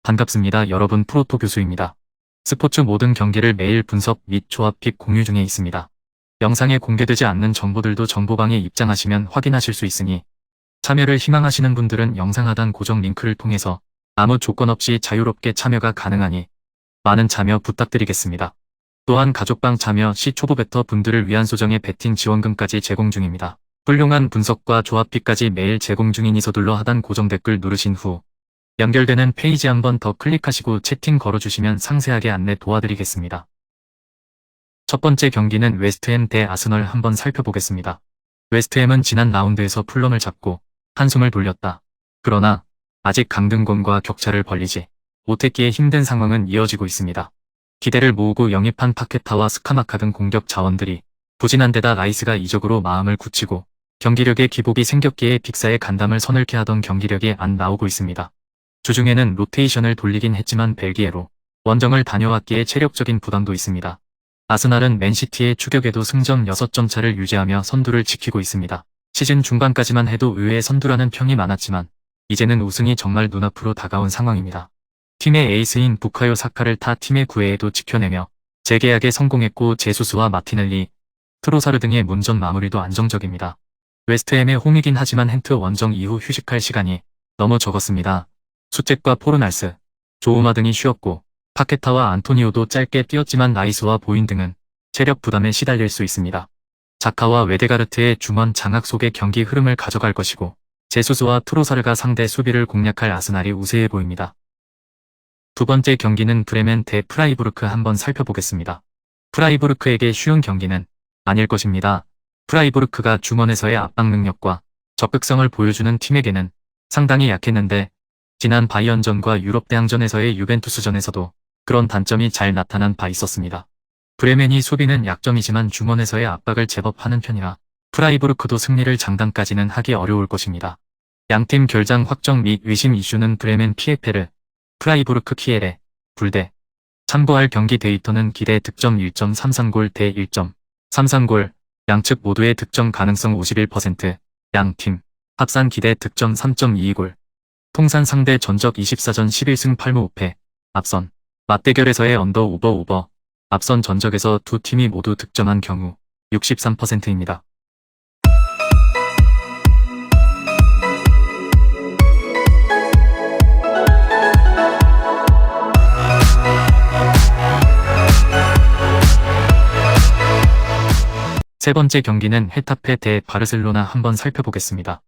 반갑습니다. 여러분, 프로토 교수입니다. 스포츠 모든 경기를 매일 분석 및 조합 픽 공유 중에 있습니다. 영상에 공개되지 않는 정보들도 정보방에 입장하시면 확인하실 수 있으니 참여를 희망하시는 분들은 영상 하단 고정 링크를 통해서 아무 조건 없이 자유롭게 참여가 가능하니 많은 참여 부탁드리겠습니다. 또한 가족방 참여 시 초보 베터 분들을 위한 소정의 베팅 지원금까지 제공 중입니다. 훌륭한 분석과 조합 픽까지 매일 제공 중이니 서둘러 하단 고정 댓글 누르신 후 연결되는 페이지 한번 더 클릭하시고 채팅 걸어주시면 상세하게 안내 도와드리겠습니다. 첫 번째 경기는 웨스트햄 대 아스널 한번 살펴보겠습니다. 웨스트햄은 지난 라운드에서 풀럼을 잡고 한숨을 돌렸다. 그러나 아직 강등권과 격차를 벌리지 못했기에 힘든 상황은 이어지고 있습니다. 기대를 모으고 영입한 파케타와 스카마카 등 공격 자원들이 부진한 데다 라이스가 이적으로 마음을 굳히고 경기력에 기복이 생겼기에 빅사의 간담을 서늘케 하던 경기력이 안 나오고 있습니다. 주중에는 로테이션을 돌리긴 했지만 벨기에로 원정을 다녀왔기에 체력적인 부담도 있습니다. 아스날은 맨시티의 추격에도 승점 6점 차를 유지하며 선두를 지키고 있습니다. 시즌 중반까지만 해도 의외의 선두라는 평이 많았지만 이제는 우승이 정말 눈앞으로 다가온 상황입니다. 팀의 에이스인 부카요 사카를 타 팀의 구회에도 지켜내며 재계약에 성공했고 제수스와 마티넬리, 트로사르 등의 문전 마무리도 안정적입니다. 웨스트햄의 홈이긴 하지만 헨트 원정 이후 휴식할 시간이 너무 적었습니다. 수책과 포르날스, 조우마 등이 쉬었고 파케타와 안토니오도 짧게 뛰었지만 라이스와 보인 등은 체력 부담에 시달릴 수 있습니다. 자카와 웨데가르트의 중원 장악 속에 경기 흐름을 가져갈 것이고 제수스와 트로사르가 상대 수비를 공략할 아스날이 우세해 보입니다. 두 번째 경기는 브레멘 대 프라이부르크 한번 살펴보겠습니다. 프라이부르크에게 쉬운 경기는 아닐 것입니다. 프라이부르크가 중원에서의 압박 능력과 적극성을 보여주는 팀에게는 상당히 약했는데 지난 바이언전과 유럽 대항전에서의 유벤투스전에서도 그런 단점이 잘 나타난 바 있었습니다. 브레멘이 수비는 약점이지만 중원에서의 압박을 제법 하는 편이라 프라이부르크도 승리를 장담까지는 하기 어려울 것입니다. 양팀 결장 확정 및 의심 이슈는 브레멘 피에페르, 프라이부르크 키엘에, 불대. 참고할 경기 데이터는 기대 득점 1.33골 대 1.33골, 양측 모두의 득점 가능성 51%, 양팀 합산 기대 득점 3.22골. 통산 상대 전적 24전 11승 8무 5패, 앞선 맞대결에서의 언더 오버 앞선 전적에서 두 팀이 모두 득점한 경우 63%입니다. 세 번째 경기는 헤타페 대 바르셀로나 한번 살펴보겠습니다.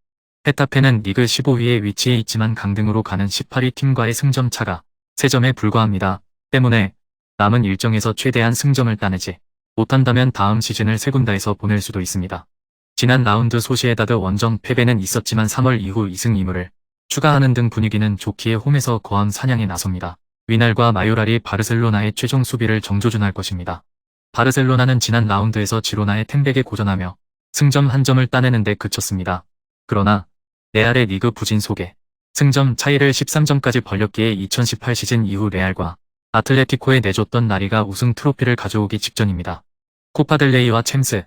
헤타페는 리그 15위에 위치해 있지만 강등으로 가는 18위 팀과의 승점 차가 3점에 불과합니다. 때문에 남은 일정에서 최대한 승점을 따내지 못한다면 다음 시즌을 세군다에서 보낼 수도 있습니다. 지난 라운드 소시에다드 원정 패배는 있었지만 3월 이후 2승 2무를 추가하는 등 분위기는 좋기에 홈에서 거함 사냥에 나섭니다. 위날과 마요랄이 바르셀로나의 최종 수비를 정조준할 것입니다. 바르셀로나는 지난 라운드에서 지로나의 템백에 고전하며 승점 1점을 따내는 데 그쳤습니다. 그러나 레알의 리그 부진 속에 승점 차이를 13점까지 벌렸기에 2018 시즌 이후 레알과 아틀레티코에 내줬던 나리가 우승 트로피를 가져오기 직전입니다. 코파델레이와 챔스,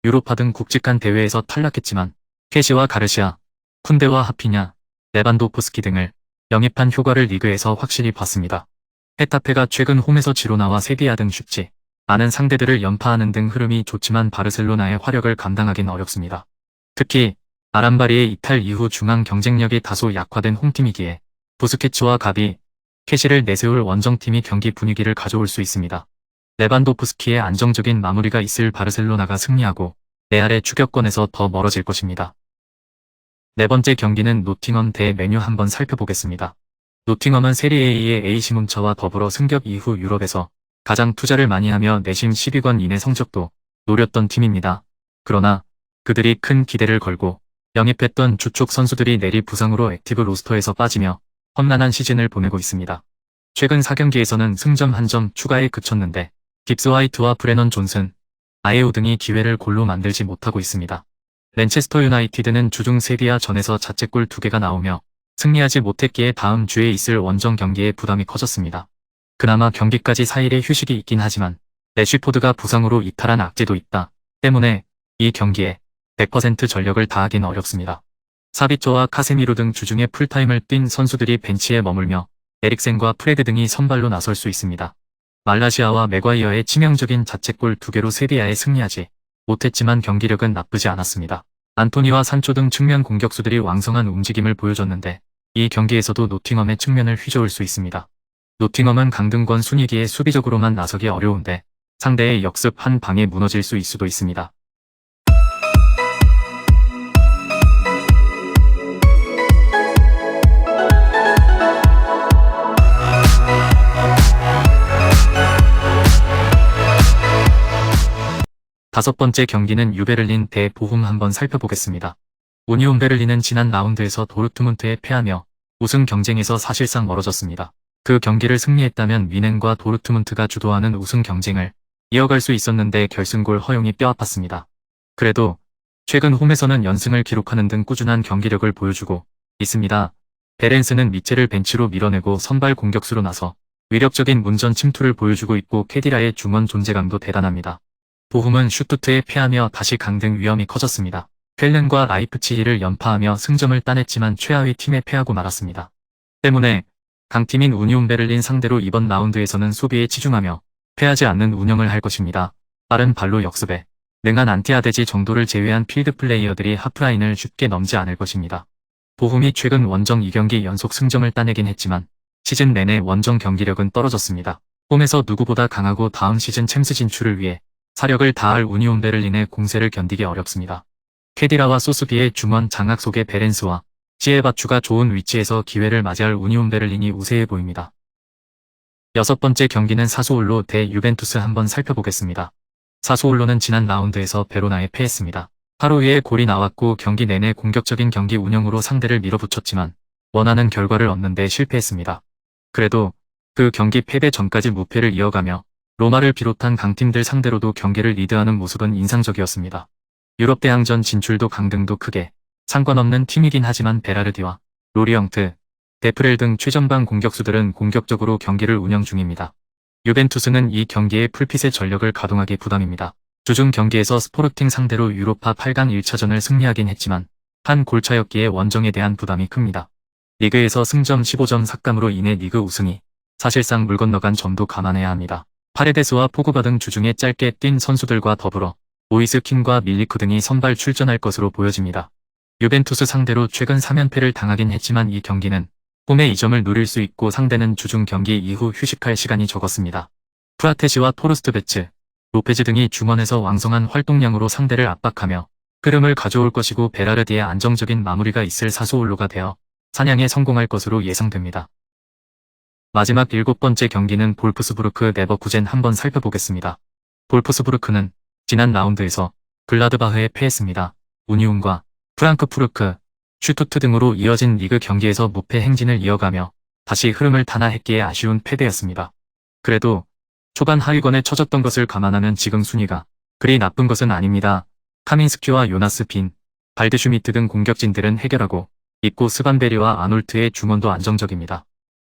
유로파 등 굵직한 대회에서 탈락했지만 캐시와 가르시아, 쿤데와 하피냐, 레반도프스키 등을 영입한 효과를 리그에서 확실히 봤습니다. 헤타페가 최근 홈에서 지로나와 세비야 등 쉽지 않은 상대들을 연파하는 등 흐름이 좋지만 바르셀로나의 화력을 감당하긴 어렵습니다. 특히 아람바리의 이탈 이후 중앙 경쟁력이 다소 약화된 홈팀이기에 부스케츠와 가비, 캐시를 내세울 원정팀이 경기 분위기를 가져올 수 있습니다. 레반도프스키의 안정적인 마무리가 있을 바르셀로나가 승리하고 레알의 추격권에서 더 멀어질 것입니다. 네 번째 경기는 노팅엄 대 메뉴 한번 살펴보겠습니다. 노팅엄은 세리에A의 AC 문처와 더불어 승격 이후 유럽에서 가장 투자를 많이 하며 내심 10위권 이내 성적도 노렸던 팀입니다. 그러나 그들이 큰 기대를 걸고 영입했던 주축 선수들이 내리 부상으로 액티브 로스터에서 빠지며 험난한 시즌을 보내고 있습니다. 최근 4경기에서는 승점 1점 추가에 그쳤는데 깁스 화이트와 브레넌 존슨, 아에오 등이 기회를 골로 만들지 못하고 있습니다. 맨체스터 유나이티드는 주중 세비야 전에서 자책골 2개가 나오며 승리하지 못했기에 다음 주에 있을 원정 경기에 부담이 커졌습니다. 그나마 경기까지 4일의 휴식이 있긴 하지만 래쉬포드가 부상으로 이탈한 악재도 있다 때문에 이 경기에 100% 전력을 다하긴 어렵습니다. 사비초와 카세미로 등 주중에 풀타임을 뛴 선수들이 벤치에 머물며 에릭센과 프레드 등이 선발로 나설 수 있습니다. 말라시아와 맥과이어의 치명적인 자책골 2개로 세비야에 승리하지 못했지만 경기력은 나쁘지 않았습니다. 안토니와 산초 등 측면 공격수들이 왕성한 움직임을 보여줬는데 이 경기에서도 노팅엄의 측면을 휘저을 수 있습니다. 노팅엄은 강등권 순위기에 수비적으로만 나서기 어려운데 상대의 역습 한 방에 무너질 수도 있습니다. 다섯 번째 경기는 유베를린 대 보훔 한번 살펴보겠습니다. 우니온 베를린은 지난 라운드에서 도르트문트에 패하며 우승 경쟁에서 사실상 멀어졌습니다. 그 경기를 승리했다면 뮌헨과 도르트문트가 주도하는 우승 경쟁을 이어갈 수 있었는데 결승골 허용이 뼈아팠습니다. 그래도 최근 홈에서는 연승을 기록하는 등 꾸준한 경기력을 보여주고 있습니다. 베렌스는 미첼을 벤치로 밀어내고 선발 공격수로 나서 위력적인 문전 침투를 보여주고 있고 케디라의 중원 존재감도 대단합니다. 보훔은 슈투트에 패하며 다시 강등 위험이 커졌습니다. 켈른과 라이프치히를 연파하며 승점을 따냈지만 최하위 팀에 패하고 말았습니다. 때문에 강팀인 우니온 베를린 상대로 이번 라운드에서는 수비에 치중하며 패하지 않는 운영을 할 것입니다. 빠른 발로 역습에 능한 안티아데지 정도를 제외한 필드 플레이어들이 하프라인을 쉽게 넘지 않을 것입니다. 보훔이 최근 원정 2경기 연속 승점을 따내긴 했지만 시즌 내내 원정 경기력은 떨어졌습니다. 홈에서 누구보다 강하고 다음 시즌 챔스 진출을 위해 사력을 다할 우니온 베를린의 공세를 견디기 어렵습니다. 케디라와 소스비의 중원 장악 속의 베렌스와 시에바추가 좋은 위치에서 기회를 맞이할 우니온 베를린이 우세해 보입니다. 여섯 번째 경기는 사수올로 대 유벤투스 한번 살펴보겠습니다. 사수올로는 지난 라운드에서 베로나에 패했습니다. 하루 위에 골이 나왔고 경기 내내 공격적인 경기 운영으로 상대를 밀어붙였지만 원하는 결과를 얻는 데 실패했습니다. 그래도 그 경기 패배 전까지 무패를 이어가며 로마를 비롯한 강팀들 상대로도 경기를 리드하는 모습은 인상적이었습니다. 유럽 대항전 진출도 강등도 크게 상관없는 팀이긴 하지만 베라르디와 로리영트, 데프렐 등 최전방 공격수들은 공격적으로 경기를 운영 중입니다. 유벤투스는 이 경기에 풀핏의 전력을 가동하기 부담입니다. 주중 경기에서 스포르팅 상대로 유로파 8강 1차전을 승리하긴 했지만 한 골차였기에 원정에 대한 부담이 큽니다. 리그에서 승점 15점 삭감으로 인해 리그 우승이 사실상 물 건너간 점도 감안해야 합니다. 파레데스와 포그바 등 주중에 짧게 뛴 선수들과 더불어 모이스 킨과 밀리쿠 등이 선발 출전할 것으로 보여집니다. 유벤투스 상대로 최근 3연패를 당하긴 했지만 이 경기는 홈의 2점을 누릴 수 있고 상대는 주중 경기 이후 휴식할 시간이 적었습니다. 프라테시와 토르스트베츠, 로페즈 등이 중원에서 왕성한 활동량으로 상대를 압박하며 흐름을 가져올 것이고 베라르디의 안정적인 마무리가 있을 사수올로가 되어 사냥에 성공할 것으로 예상됩니다. 마지막 7번째 경기는 볼프스부르크 네버쿠젠 한번 살펴보겠습니다. 볼프스부르크는 지난 라운드에서 글라드바흐에 패했습니다. 우니온과 프랑크푸르크, 슈투트 등으로 이어진 리그 경기에서 무패 행진을 이어가며 다시 흐름을 타나했기에 아쉬운 패배였습니다. 그래도 초반 하위권에 처졌던 것을 감안하면 지금 순위가 그리 나쁜 것은 아닙니다. 카민스키와 요나스 빈, 발드슈미트 등 공격진들은 해결하고 있고 스반베리와 아놀트의 중원도 안정적입니다.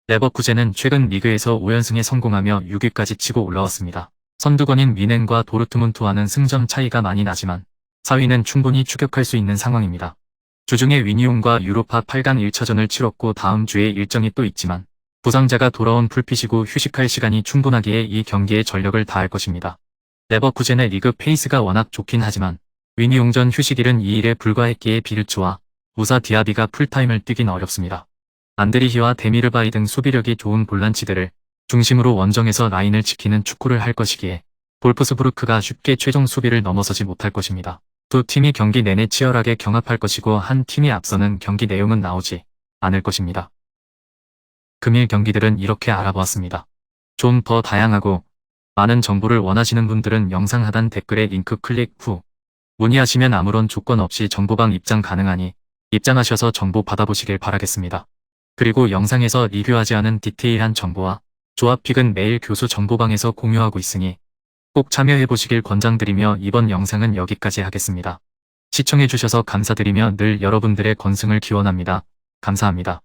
레버쿠젠은 최근 리그에서 5연승에 성공하며 6위까지 치고 올라왔습니다. 선두권인 뮌헨과 도르트문트와는 승점 차이가 많이 나지만 4위는 충분히 추격할 수 있는 상황입니다. 주중에 위니온과 유로파 8강 1차전을 치렀고 다음 주에 일정이 또 있지만 부상자가 돌아온 풀핏이고 휴식할 시간이 충분하기에 이 경기에 전력을 다할 것입니다. 레버쿠젠의 리그 페이스가 워낙 좋긴 하지만 위니용전 휴식일은 2일에 불과했기에 비르츠와 무사 디아비가 풀타임을 뛰긴 어렵습니다. 안드리히와 데미르바이 등 수비력이 좋은 볼란치들을 중심으로 원정에서 라인을 지키는 축구를 할 것이기에 볼프스부르크가 쉽게 최종 수비를 넘어서지 못할 것입니다. 두 팀이 경기 내내 치열하게 경합할 것이고 한 팀이 앞서는 경기 내용은 나오지 않을 것입니다. 금일 경기들은 이렇게 알아보았습니다. 좀 더 다양하고 많은 정보를 원하시는 분들은 영상 하단 댓글에 링크 클릭 후 문의하시면 아무런 조건 없이 정보방 입장 가능하니 입장하셔서 정보 받아보시길 바라겠습니다. 그리고 영상에서 리뷰하지 않은 디테일한 정보와 조합픽은 매일 교수 정보방에서 공유하고 있으니 꼭 참여해보시길 권장드리며 이번 영상은 여기까지 하겠습니다. 시청해주셔서 감사드리며 늘 여러분들의 건승을 기원합니다. 감사합니다.